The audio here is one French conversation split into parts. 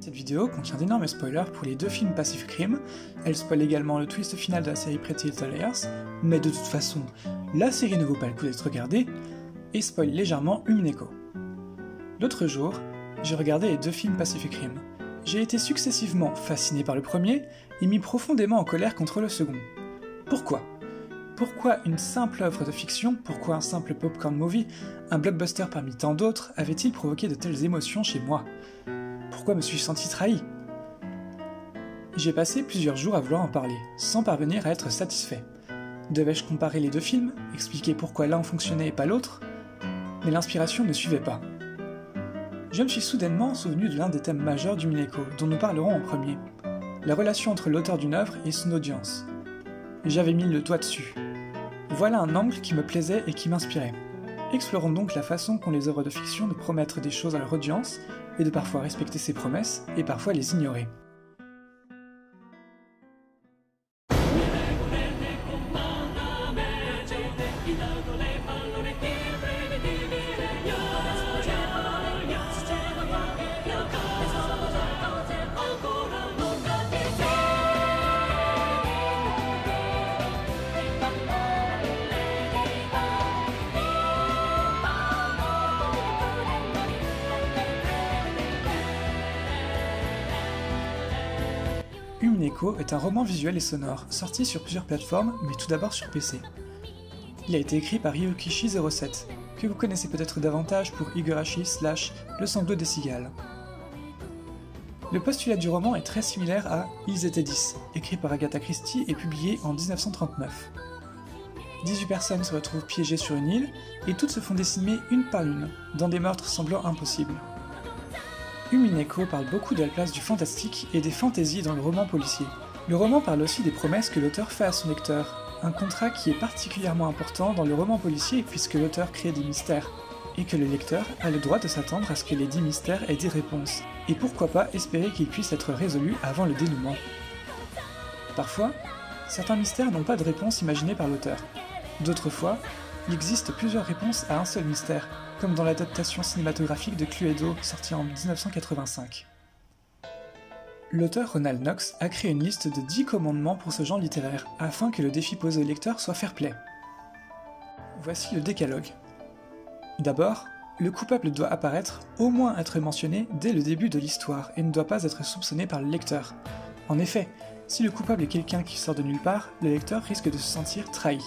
Cette vidéo contient d'énormes spoilers pour les deux films Pacific Rim, elle spoil également le twist final de la série Pretty Little Liars, mais de toute façon, la série ne vaut pas le coup d'être regardée, et spoil légèrement Umineko. L'autre jour, j'ai regardé les deux films Pacific Rim. J'ai été successivement fasciné par le premier et mis profondément en colère contre le second. Pourquoi ? Pourquoi une simple œuvre de fiction, pourquoi un simple popcorn movie, un blockbuster parmi tant d'autres, avait-il provoqué de telles émotions chez moi ? Pourquoi me suis-je senti trahi ? J'ai passé plusieurs jours à vouloir en parler, sans parvenir à être satisfait. Devais-je comparer les deux films, expliquer pourquoi l'un fonctionnait et pas l'autre ? Mais l'inspiration ne suivait pas. Je me suis soudainement souvenu de l'un des thèmes majeurs d'Umineko, dont nous parlerons en premier, la relation entre l'auteur d'une œuvre et son audience. J'avais mis le doigt dessus. Voilà un angle qui me plaisait et qui m'inspirait. Explorons donc la façon qu'ont les œuvres de fiction de promettre des choses à leur audience, et de parfois respecter ses promesses, et parfois les ignorer. Umineko est un roman visuel et sonore, sorti sur plusieurs plateformes, mais tout d'abord sur PC. Il a été écrit par Ryukishi07, que vous connaissez peut-être davantage pour Higurashi / Le sanglot des cigales. Le postulat du roman est très similaire à Ils étaient 10, écrit par Agatha Christie et publié en 1939. 18 personnes se retrouvent piégées sur une île, et toutes se font décimer une par une, dans des meurtres semblant impossibles. Umineko parle beaucoup de la place du fantastique et des fantaisies dans le roman policier. Le roman parle aussi des promesses que l'auteur fait à son lecteur, un contrat qui est particulièrement important dans le roman policier puisque l'auteur crée des mystères, et que le lecteur a le droit de s'attendre à ce que les 10 mystères aient des réponses, et pourquoi pas espérer qu'ils puissent être résolus avant le dénouement. Parfois, certains mystères n'ont pas de réponse imaginée par l'auteur. D'autres fois, il existe plusieurs réponses à un seul mystère, comme dans l'adaptation cinématographique de Cluedo sortie en 1985. L'auteur Ronald Knox a créé une liste de 10 commandements pour ce genre littéraire, afin que le défi posé au lecteur soit fair-play. Voici le décalogue. D'abord, le coupable doit apparaître, au moins être mentionné, dès le début de l'histoire, et ne doit pas être soupçonné par le lecteur. En effet, si le coupable est quelqu'un qui sort de nulle part, le lecteur risque de se sentir trahi.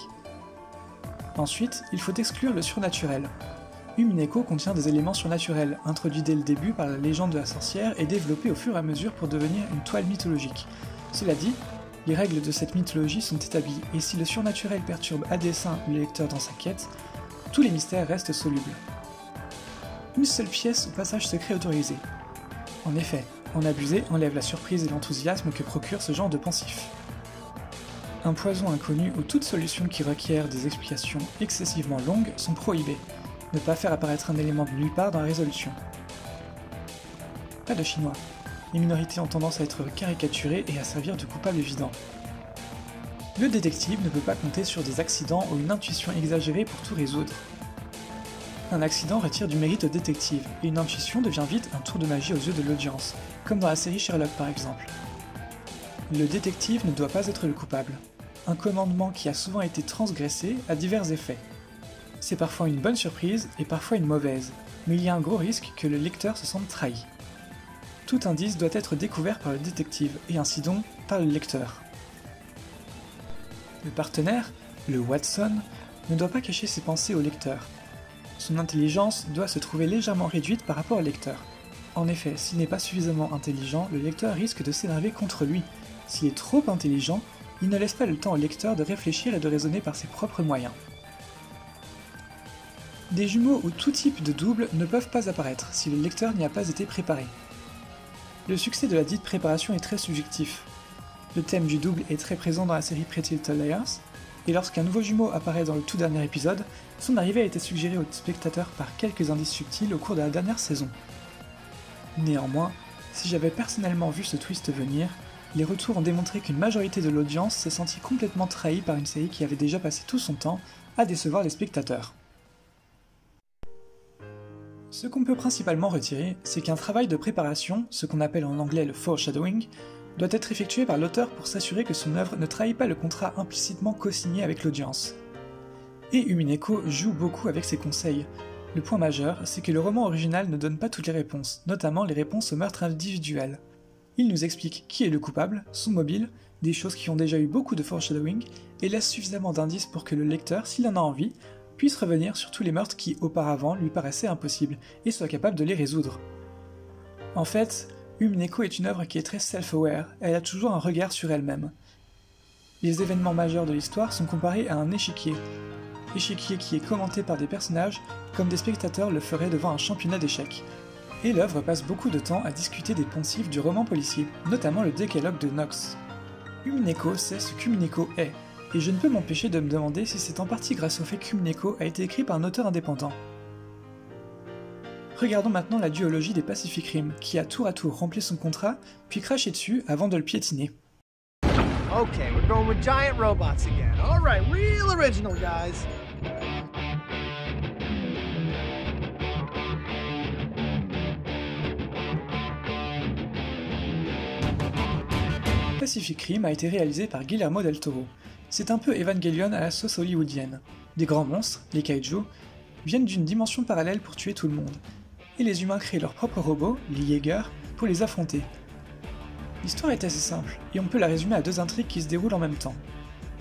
Ensuite, il faut exclure le surnaturel. Umineko contient des éléments surnaturels, introduits dès le début par la légende de la sorcière et développés au fur et à mesure pour devenir une toile mythologique. Cela dit, les règles de cette mythologie sont établies, et si le surnaturel perturbe à dessein le lecteur dans sa quête, tous les mystères restent solubles. Une seule pièce ou passage secret autorisé. En effet, en abuser enlève la surprise et l'enthousiasme que procure ce genre de pensif. Un poison inconnu ou toute solution qui requiert des explications excessivement longues sont prohibées. Ne pas faire apparaître un élément de nulle part dans la résolution. Pas de chinois. Les minorités ont tendance à être caricaturées et à servir de coupables évidents. Le détective ne peut pas compter sur des accidents ou une intuition exagérée pour tout résoudre. Un accident retire du mérite au détective, et une intuition devient vite un tour de magie aux yeux de l'audience, comme dans la série Sherlock par exemple. Le détective ne doit pas être le coupable. Un commandement qui a souvent été transgressé a divers effets. C'est parfois une bonne surprise et parfois une mauvaise, mais il y a un gros risque que le lecteur se sente trahi. Tout indice doit être découvert par le détective, et ainsi donc par le lecteur. Le partenaire, le Watson, ne doit pas cacher ses pensées au lecteur. Son intelligence doit se trouver légèrement réduite par rapport au lecteur. En effet, s'il n'est pas suffisamment intelligent, le lecteur risque de s'énerver contre lui. S'il est trop intelligent, il ne laisse pas le temps au lecteur de réfléchir et de raisonner par ses propres moyens. Des jumeaux ou tout type de double ne peuvent pas apparaître si le lecteur n'y a pas été préparé. Le succès de la dite préparation est très subjectif. Le thème du double est très présent dans la série Pretty Little Liars, et lorsqu'un nouveau jumeau apparaît dans le tout dernier épisode, son arrivée a été suggérée aux spectateurs par quelques indices subtils au cours de la dernière saison. Néanmoins, si j'avais personnellement vu ce twist venir, les retours ont démontré qu'une majorité de l'audience s'est sentie complètement trahie par une série qui avait déjà passé tout son temps à décevoir les spectateurs. Ce qu'on peut principalement retirer, c'est qu'un travail de préparation, ce qu'on appelle en anglais le foreshadowing, doit être effectué par l'auteur pour s'assurer que son œuvre ne trahit pas le contrat implicitement co-signé avec l'audience. Et Umineko joue beaucoup avec ses conseils. Le point majeur, c'est que le roman original ne donne pas toutes les réponses, notamment les réponses au meurtre individuel. Il nous explique qui est le coupable, son mobile, des choses qui ont déjà eu beaucoup de foreshadowing, et laisse suffisamment d'indices pour que le lecteur, s'il en a envie, puisse revenir sur tous les meurtres qui auparavant lui paraissaient impossibles, et soit capable de les résoudre. En fait, Umineko est une œuvre qui est très self-aware, elle a toujours un regard sur elle-même. Les événements majeurs de l'histoire sont comparés à un échiquier qui est commenté par des personnages comme des spectateurs le feraient devant un championnat d'échecs. Et l'œuvre passe beaucoup de temps à discuter des poncifs du roman policier, notamment le décalogue de Knox. Umineko sait ce qu'Umineko est, et je ne peux m'empêcher de me demander si c'est en partie grâce au fait qu'Umineko a été écrit par un auteur indépendant. Regardons maintenant la duologie des Pacific Rim, qui a tour à tour rempli son contrat, puis craché dessus avant de le piétiner. Okay, we're going with giant robots again. All right, real original, guys. Pacific Rim a été réalisé par Guillermo del Toro. C'est un peu Evangelion à la sauce hollywoodienne. Des grands monstres, les kaiju, viennent d'une dimension parallèle pour tuer tout le monde, et les humains créent leurs propres robots, les Jaeger, pour les affronter. L'histoire est assez simple, et on peut la résumer à deux intrigues qui se déroulent en même temps.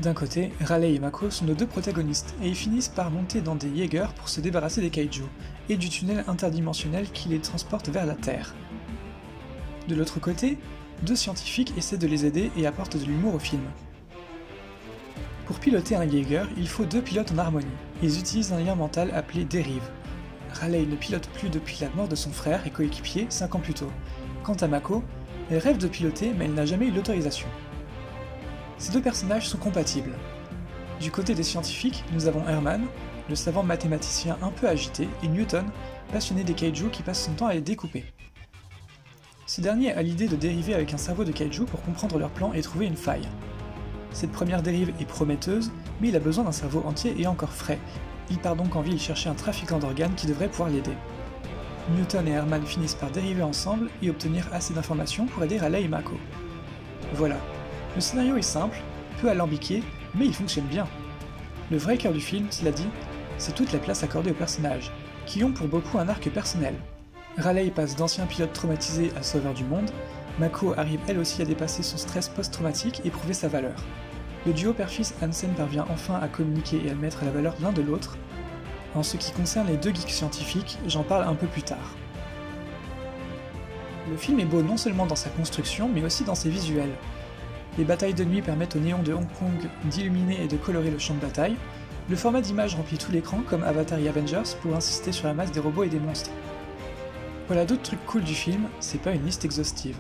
D'un côté, Raleigh et Mako sont nos deux protagonistes, et ils finissent par monter dans des Jaeger pour se débarrasser des kaiju, et du tunnel interdimensionnel qui les transporte vers la Terre. De l'autre côté, deux scientifiques essaient de les aider et apportent de l'humour au film. Pour piloter un Jaeger, il faut deux pilotes en harmonie. Ils utilisent un lien mental appelé dérive. Raleigh ne pilote plus depuis la mort de son frère et coéquipier 5 ans plus tôt. Quant à Mako, elle rêve de piloter mais elle n'a jamais eu l'autorisation. Ces deux personnages sont compatibles. Du côté des scientifiques, nous avons Herman, le savant mathématicien un peu agité, et Newton, passionné des kaiju qui passe son temps à les découper. Ce dernier a l'idée de dériver avec un cerveau de kaiju pour comprendre leur plan et trouver une faille. Cette première dérive est prometteuse, mais il a besoin d'un cerveau entier et encore frais. Il part donc en ville chercher un trafiquant d'organes qui devrait pouvoir l'aider. Newton et Herman finissent par dériver ensemble et obtenir assez d'informations pour aider Raleigh et Mako. Voilà, le scénario est simple, peu alambiqué, mais il fonctionne bien. Le vrai cœur du film, cela dit, c'est toute la place accordée aux personnages, qui ont pour beaucoup un arc personnel. Raleigh passe d'ancien pilote traumatisé à sauveur du monde, Mako arrive elle aussi à dépasser son stress post-traumatique et prouver sa valeur. Le duo père-fils Hansen parvient enfin à communiquer et à mettre la valeur l'un de l'autre. En ce qui concerne les deux geeks scientifiques, j'en parle un peu plus tard. Le film est beau non seulement dans sa construction, mais aussi dans ses visuels. Les batailles de nuit permettent au néon de Hong Kong d'illuminer et de colorer le champ de bataille. Le format d'image remplit tout l'écran comme Avatar et Avengers pour insister sur la masse des robots et des monstres. Voilà d'autres trucs cool du film, c'est pas une liste exhaustive.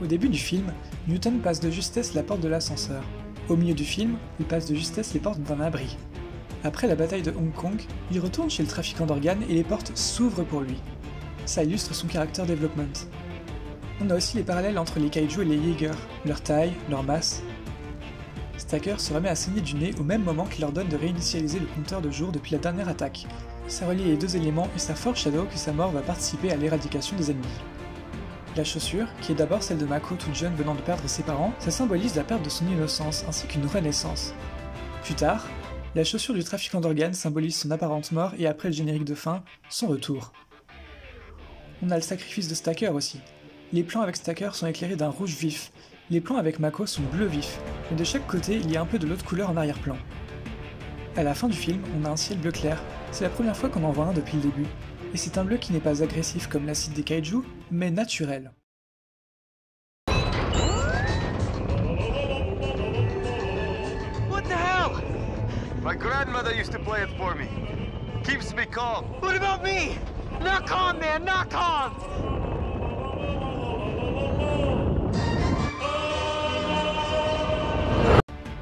Au début du film, Newton passe de justesse la porte de l'ascenseur. Au milieu du film, il passe de justesse les portes d'un abri. Après la bataille de Hong Kong, il retourne chez le trafiquant d'organes et les portes s'ouvrent pour lui. Ça illustre son character development. On a aussi les parallèles entre les kaiju et les Jaeger, leur taille, leur masse. Stacker se remet à saigner du nez au même moment qu'il ordonne de réinitialiser le compteur de jours depuis la dernière attaque. Ça relie les deux éléments et ça foreshadow que sa mort va participer à l'éradication des ennemis. La chaussure, qui est d'abord celle de Mako toute jeune venant de perdre ses parents, ça symbolise la perte de son innocence ainsi qu'une renaissance. Plus tard, la chaussure du trafiquant d'organes symbolise son apparente mort et après le générique de fin, son retour. On a le sacrifice de Stacker aussi. Les plans avec Stacker sont éclairés d'un rouge vif, les plans avec Mako sont bleu vif, mais de chaque côté il y a un peu de l'autre couleur en arrière-plan. À la fin du film, on a un ciel bleu clair, c'est la première fois qu'on en voit un depuis le début, et c'est un bleu qui n'est pas agressif comme l'acide des kaiju, mais naturel. What the hell? My grandmother used to play it for me. Keeps me calm. What about me? Not calm, man, not calm!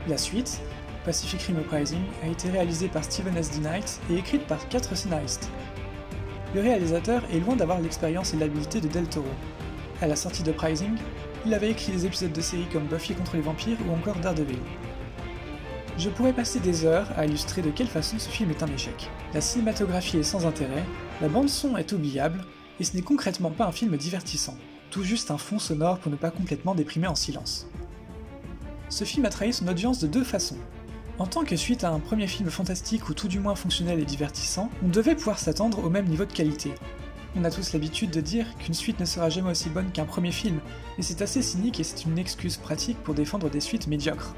La suite, Pacific Rim Uprising, a été réalisée par Steven S. D. Knight et écrite par 4 scénaristes. Le réalisateur est loin d'avoir l'expérience et l'habileté de Del Toro. À la sortie d'Uprising, il avait écrit des épisodes de séries comme Buffy contre les vampires ou encore Daredevil. Je pourrais passer des heures à illustrer de quelle façon ce film est un échec. La cinématographie est sans intérêt, la bande-son est oubliable, et ce n'est concrètement pas un film divertissant, tout juste un fond sonore pour ne pas complètement déprimer en silence. Ce film a trahi son audience de deux façons. En tant que suite à un premier film fantastique ou tout du moins fonctionnel et divertissant, on devait pouvoir s'attendre au même niveau de qualité. On a tous l'habitude de dire qu'une suite ne sera jamais aussi bonne qu'un premier film, et c'est assez cynique et c'est une excuse pratique pour défendre des suites médiocres.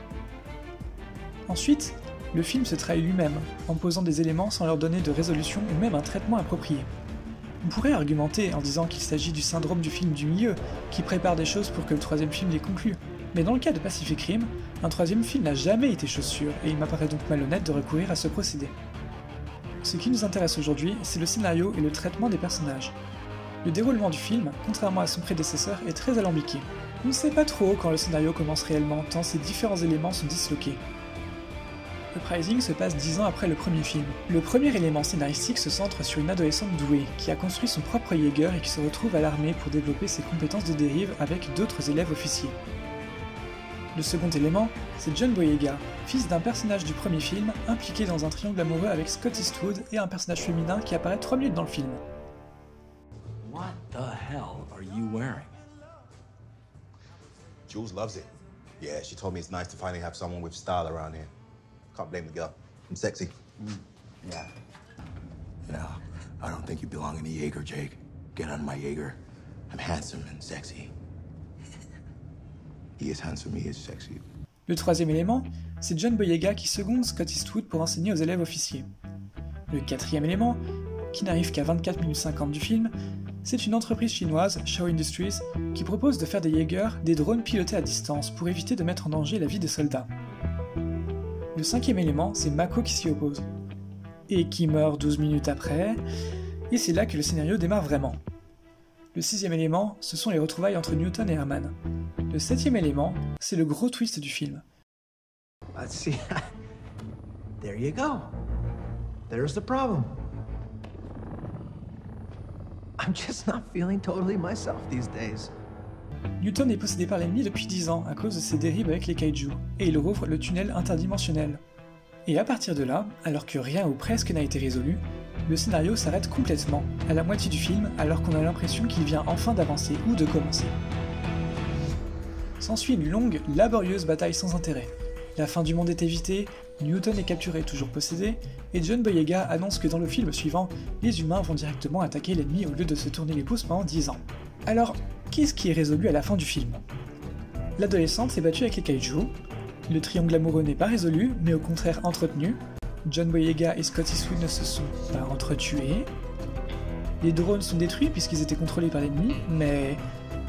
Ensuite, le film se trahit lui-même, en posant des éléments sans leur donner de résolution ou même un traitement approprié. On pourrait argumenter en disant qu'il s'agit du syndrome du film du milieu, qui prépare des choses pour que le troisième film les conclue. Mais dans le cas de Pacific Rim, un troisième film n'a jamais été chose sûre, et il m'apparaît donc malhonnête de recourir à ce procédé. Ce qui nous intéresse aujourd'hui, c'est le scénario et le traitement des personnages. Le déroulement du film, contrairement à son prédécesseur, est très alambiqué. On ne sait pas trop quand le scénario commence réellement, tant ces différents éléments sont disloqués. Uprising se passe 10 ans après le premier film. Le premier élément scénaristique se centre sur une adolescente douée, qui a construit son propre Jaeger et qui se retrouve à l'armée pour développer ses compétences de dérive avec d'autres élèves officiers. Le second élément, c'est John Boyega, fils d'un personnage du premier film, impliqué dans un triangle amoureux avec Scott Eastwood et un personnage féminin qui apparaît 3 minutes dans le film. What the hell are you wearing? Jules loves it. Yeah, she told me it's nice to finally have someone with style around here. Can't blame the girl. I'm sexy. Yeah. Yeah, I don't think you belong in the Jaeger, Jake. Get on my Jaeger. I'm handsome and sexy. He is handsome, he is sexy. Le troisième élément, c'est John Boyega qui seconde Scott Eastwood pour enseigner aux élèves officiers. Le quatrième élément, qui n'arrive qu'à 24 minutes 50 du film, c'est une entreprise chinoise, Shaw Industries, qui propose de faire des Jaeger, des drones pilotés à distance pour éviter de mettre en danger la vie des soldats. Le cinquième élément, c'est Mako qui s'y oppose. Et qui meurt 12 minutes après, et c'est là que le scénario démarre vraiment. Le sixième élément, ce sont les retrouvailles entre Newton et Herman. Le septième élément, c'est le gros twist du film. Let's see. There you go. There's the problem. I'm just not feeling totally myself these days. Newton est possédé par l'ennemi depuis 10 ans à cause de ses dérives avec les kaiju, et il rouvre le tunnel interdimensionnel. Et à partir de là, alors que rien ou presque n'a été résolu, le scénario s'arrête complètement, à la moitié du film, alors qu'on a l'impression qu'il vient enfin d'avancer ou de commencer. S'ensuit une longue, laborieuse bataille sans intérêt. La fin du monde est évitée, Newton est capturé toujours possédé, et John Boyega annonce que dans le film suivant, les humains vont directement attaquer l'ennemi au lieu de se tourner les pouces pendant 10 ans. Alors, qu'est-ce qui est résolu à la fin du film? L'adolescente s'est battue avec les kaiju, le triangle amoureux n'est pas résolu, mais au contraire entretenu, John Boyega et Scott Eastwood ne se sont pas entretués, les drones sont détruits puisqu'ils étaient contrôlés par l'ennemi, mais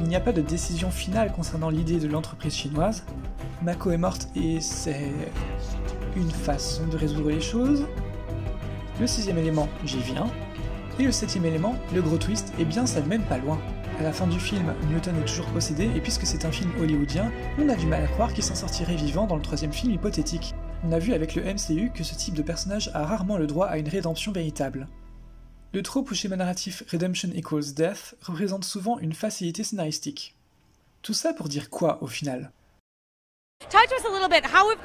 il n'y a pas de décision finale concernant l'idée de l'entreprise chinoise, Mako est morte et c'est une façon de résoudre les choses. Le sixième élément, j'y viens, et le septième élément, le gros twist, eh bien ça ne mène pas loin. À la fin du film, Newton est toujours possédé, et puisque c'est un film hollywoodien, on a du mal à croire qu'il s'en sortirait vivant dans le troisième film hypothétique. On a vu avec le MCU que ce type de personnage a rarement le droit à une rédemption véritable. Le trope ou schéma narratif Redemption equals Death représente souvent une facilité scénaristique. Tout ça pour dire quoi au final? Talk to us a little bit. How have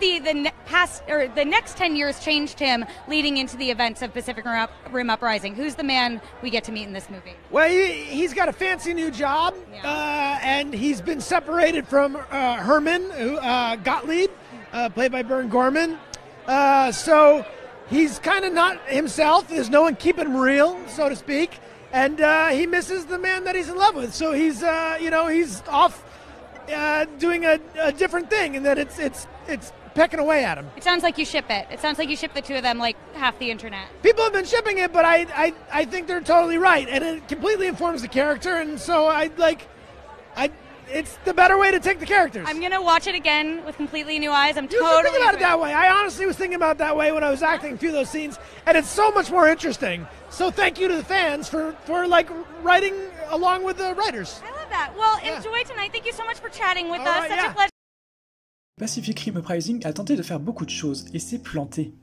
the next 10 years changed him leading into the events of Pacific Rim Uprising? Who's the man we get to meet in this movie? Well, he's got a fancy new job, and he's been separated from Herman Gottlieb, played by Bern Gorman. So he's kind of not himself. There's no one keeping him real, so to speak. And he misses the man that he's in love with. So he's, he's off doing a different thing, and that it's pecking away at him. It sounds like you ship it. It sounds like you ship the two of them like half the internet. People have been shipping it, but I think they're totally right, and it completely informs the character, and so it's the better way to take the characters. I'm gonna watch it again with completely new eyes. I'm you totally think about it that way. I honestly was thinking about it that way when I was acting a few of those scenes, and it's so much more interesting. So thank you to the fans for like writing along with the writers. I love that. Well, enjoy tonight. Thank you so much for chatting with us. Right, Such a pleasure. Pacific Rim Uprising a tenté de faire beaucoup de choses, et s'est planté.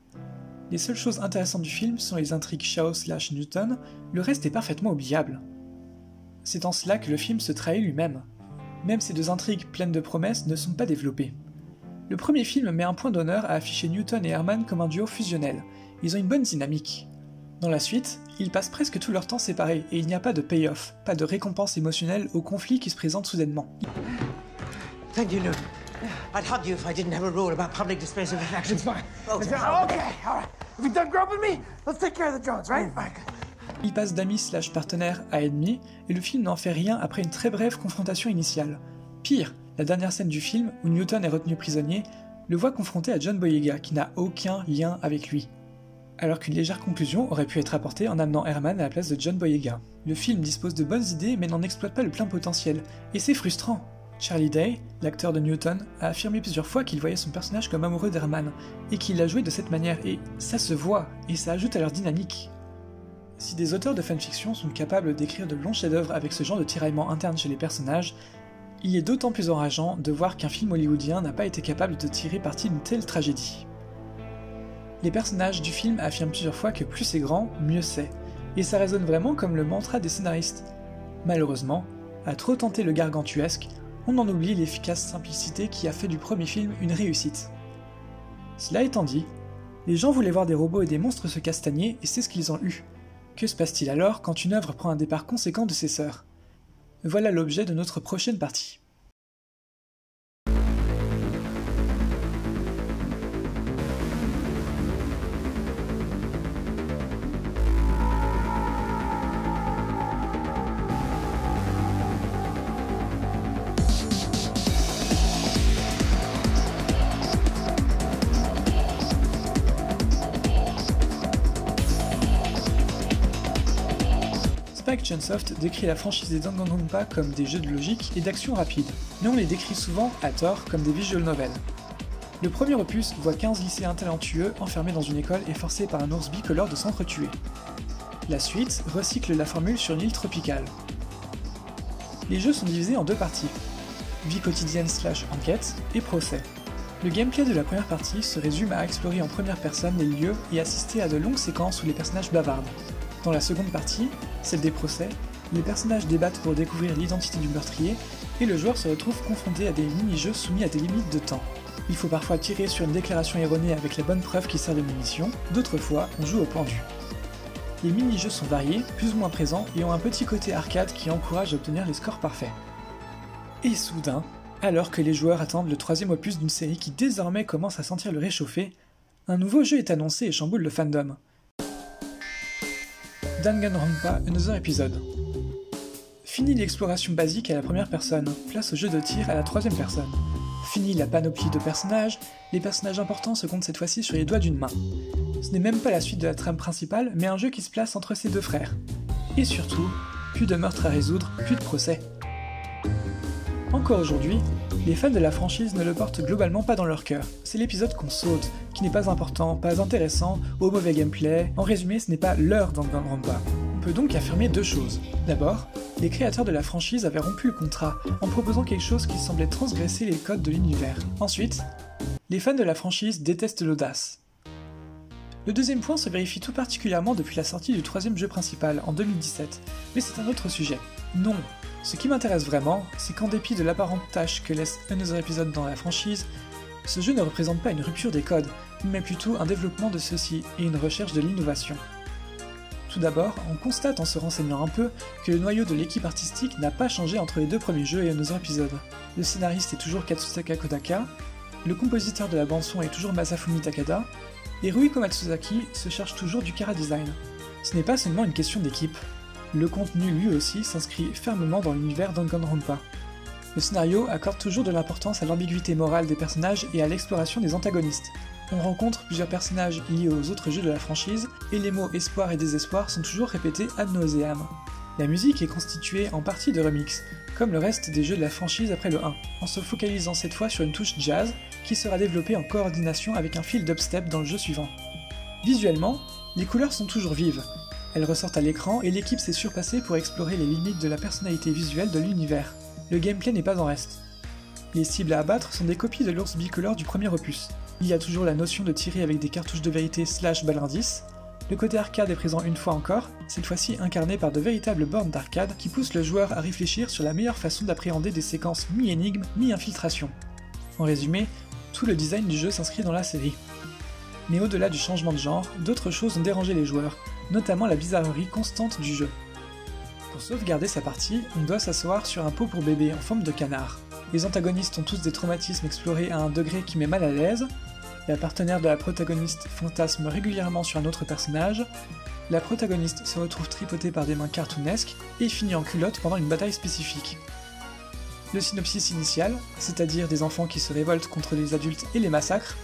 Les seules choses intéressantes du film sont les intrigues Shaw/Newton, le reste est parfaitement oubliable. C'est en cela que le film se trahit lui-même. Même ces deux intrigues pleines de promesses ne sont pas développées. Le premier film met un point d'honneur à afficher Newton et Herman comme un duo fusionnel. Ils ont une bonne dynamique. Dans la suite, ils passent presque tout leur temps séparés et il n'y a pas de payoff, pas de récompense émotionnelle au conflit qui se présente soudainement. Thank you, Newton. I'd hug you if I didn't have a rule about public displays of affection. It's fine. Oh, Okay, all right. If you're done groping me, let's take care of the drones, right? All right, good. Ils passent d'amis/partenaires à ennemis, et le film n'en fait rien après une très brève confrontation initiale. Pire, la dernière scène du film, où Newton est retenu prisonnier, le voit confronté à John Boyega, qui n'a aucun lien avec lui. Alors qu'une légère conclusion aurait pu être apportée en amenant Herman à la place de John Boyega. Le film dispose de bonnes idées mais n'en exploite pas le plein potentiel, et c'est frustrant. Charlie Day, l'acteur de Newton, a affirmé plusieurs fois qu'il voyait son personnage comme amoureux d'Herman, et qu'il l'a joué de cette manière, et ça se voit, et ça ajoute à leur dynamique. Si des auteurs de fanfiction sont capables d'écrire de longs chefs-d'œuvre avec ce genre de tiraillement interne chez les personnages, il est d'autant plus enrageant de voir qu'un film hollywoodien n'a pas été capable de tirer parti d'une telle tragédie. Les personnages du film affirment plusieurs fois que plus c'est grand, mieux c'est, et ça résonne vraiment comme le mantra des scénaristes. Malheureusement, à trop tenter le gargantuesque, on en oublie l'efficace simplicité qui a fait du premier film une réussite. Cela étant dit, les gens voulaient voir des robots et des monstres se castagner et c'est ce qu'ils ont eu. Que se passe-t-il alors quand une œuvre prend un départ conséquent de ses sœurs ? Voilà l'objet de notre prochaine partie. Spike Chunsoft décrit la franchise des Danganronpa comme des jeux de logique et d'action rapide, mais on les décrit souvent, à tort, comme des visual novels. Le premier opus voit 15 lycéens talentueux enfermés dans une école et forcés par un ours bicolore de s'entretuer. La suite recycle la formule sur une île tropicale. Les jeux sont divisés en deux parties, vie quotidienne/enquête et procès. Le gameplay de la première partie se résume à explorer en première personne les lieux et assister à de longues séquences où les personnages bavardent. Dans la seconde partie, celle des procès, les personnages débattent pour découvrir l'identité du meurtrier et le joueur se retrouve confronté à des mini-jeux soumis à des limites de temps. Il faut parfois tirer sur une déclaration erronée avec la bonne preuve qui sert de munition, d'autres fois on joue au pendu. Les mini-jeux sont variés, plus ou moins présents et ont un petit côté arcade qui encourage à obtenir les scores parfaits. Et soudain, alors que les joueurs attendent le troisième opus d'une série qui désormais commence à sentir le réchauffer, un nouveau jeu est annoncé et chamboule le fandom. Danganronpa Another Episode. Fini l'exploration basique à la première personne, place au jeu de tir à la troisième personne. Fini la panoplie de personnages, les personnages importants se comptent cette fois-ci sur les doigts d'une main. Ce n'est même pas la suite de la trame principale, mais un jeu qui se place entre ces deux frères. Et surtout, plus de meurtres à résoudre, plus de procès. Encore aujourd'hui, les fans de la franchise ne le portent globalement pas dans leur cœur. C'est l'épisode qu'on saute, qui n'est pas important, pas intéressant, au mauvais gameplay. En résumé, ce n'est pas leur Danganronpa. On peut donc affirmer deux choses. D'abord, les créateurs de la franchise avaient rompu le contrat en proposant quelque chose qui semblait transgresser les codes de l'univers. Ensuite, les fans de la franchise détestent l'audace. Le deuxième point se vérifie tout particulièrement depuis la sortie du troisième jeu principal en 2017, mais c'est un autre sujet. Non, ce qui m'intéresse vraiment, c'est qu'en dépit de l'apparente tâche que laisse Another Episode dans la franchise, ce jeu ne représente pas une rupture des codes, mais plutôt un développement de ceux-ci et une recherche de l'innovation. Tout d'abord, on constate en se renseignant un peu que le noyau de l'équipe artistique n'a pas changé entre les deux premiers jeux et Another Episode. Le scénariste est toujours Katsusaka Kodaka, le compositeur de la bande-son est toujours Masafumi Takada, et Ruiko Matsuzaki se cherche toujours du chara-design. Ce n'est pas seulement une question d'équipe. Le contenu lui aussi s'inscrit fermement dans l'univers Danganronpa. Le scénario accorde toujours de l'importance à l'ambiguïté morale des personnages et à l'exploration des antagonistes. On rencontre plusieurs personnages liés aux autres jeux de la franchise, et les mots espoir et désespoir sont toujours répétés ad nauseam. La musique est constituée en partie de remix, comme le reste des jeux de la franchise après le 1, en se focalisant cette fois sur une touche jazz, qui sera développée en coordination avec un fil dubstep dans le jeu suivant. Visuellement, les couleurs sont toujours vives. Elles ressortent à l'écran et l'équipe s'est surpassée pour explorer les limites de la personnalité visuelle de l'univers. Le gameplay n'est pas en reste. Les cibles à abattre sont des copies de l'ours bicolore du premier opus. Il y a toujours la notion de tirer avec des cartouches de vérité / ballardis. Le côté arcade est présent une fois encore, cette fois-ci incarné par de véritables bornes d'arcade qui poussent le joueur à réfléchir sur la meilleure façon d'appréhender des séquences mi-énigmes, mi-infiltration. En résumé, tout le design du jeu s'inscrit dans la série. Mais au-delà du changement de genre, d'autres choses ont dérangé les joueurs, notamment la bizarrerie constante du jeu. Pour sauvegarder sa partie, on doit s'asseoir sur un pot pour bébé en forme de canard. Les antagonistes ont tous des traumatismes explorés à un degré qui met mal à l'aise, la partenaire de la protagoniste fantasme régulièrement sur un autre personnage, la protagoniste se retrouve tripotée par des mains cartoonesques et finit en culotte pendant une bataille spécifique. Le synopsis initial, c'est-à-dire des enfants qui se révoltent contre les adultes et les massacres,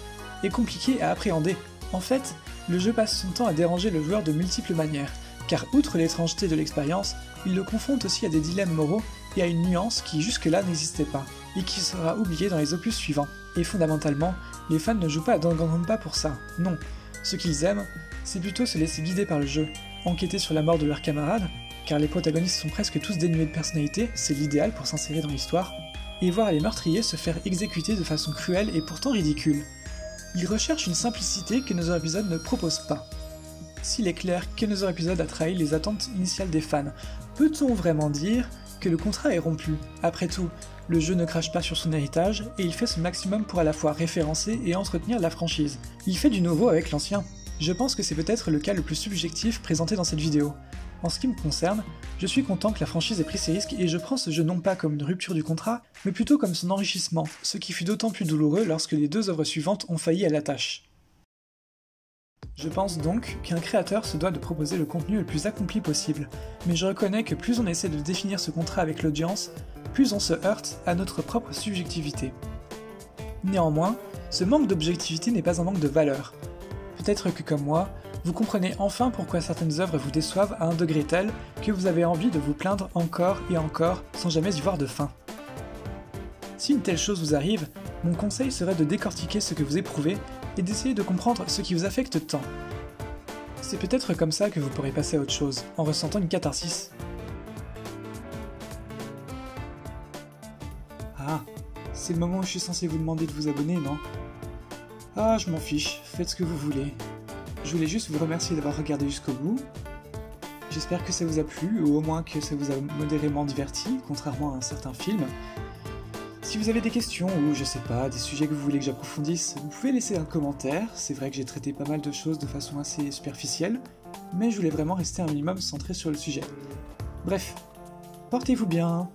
est compliqué à appréhender. En fait, le jeu passe son temps à déranger le joueur de multiples manières, car outre l'étrangeté de l'expérience, il le confronte aussi à des dilemmes moraux et à une nuance qui jusque-là n'existait pas, et qui sera oubliée dans les opus suivants. Et fondamentalement, les fans ne jouent pas à Danganronpa pour ça, non. Ce qu'ils aiment, c'est plutôt se laisser guider par le jeu, enquêter sur la mort de leurs camarades, car les protagonistes sont presque tous dénués de personnalité, c'est l'idéal pour s'insérer dans l'histoire, et voir les meurtriers se faire exécuter de façon cruelle et pourtant ridicule. Ils recherchent une simplicité que nos épisodes ne proposent pas. S'il est clair que nos épisodes a trahi les attentes initiales des fans, peut-on vraiment dire que le contrat est rompu? Après tout, le jeu ne crache pas sur son héritage, et il fait son maximum pour à la fois référencer et entretenir la franchise. Il fait du nouveau avec l'ancien. Je pense que c'est peut-être le cas le plus subjectif présenté dans cette vidéo. En ce qui me concerne, je suis content que la franchise ait pris ses risques et je prends ce jeu non pas comme une rupture du contrat, mais plutôt comme son enrichissement, ce qui fut d'autant plus douloureux lorsque les deux œuvres suivantes ont failli à la tâche. Je pense donc qu'un créateur se doit de proposer le contenu le plus accompli possible, mais je reconnais que plus on essaie de définir ce contrat avec l'audience, plus on se heurte à notre propre subjectivité. Néanmoins, ce manque d'objectivité n'est pas un manque de valeur. Peut-être que comme moi, vous comprenez enfin pourquoi certaines œuvres vous déçoivent à un degré tel que vous avez envie de vous plaindre encore et encore sans jamais y voir de fin. Si une telle chose vous arrive, mon conseil serait de décortiquer ce que vous éprouvez et d'essayer de comprendre ce qui vous affecte tant. C'est peut-être comme ça que vous pourrez passer à autre chose, en ressentant une catharsis. Ah, c'est le moment où je suis censé vous demander de vous abonner, non? Ah, je m'en fiche, faites ce que vous voulez. Je voulais juste vous remercier d'avoir regardé jusqu'au bout. J'espère que ça vous a plu, ou au moins que ça vous a modérément diverti, contrairement à un certain film. Si vous avez des questions, ou je sais pas, des sujets que vous voulez que j'approfondisse, vous pouvez laisser un commentaire. C'est vrai que j'ai traité pas mal de choses de façon assez superficielle, mais je voulais vraiment rester un minimum centré sur le sujet. Bref, portez-vous bien.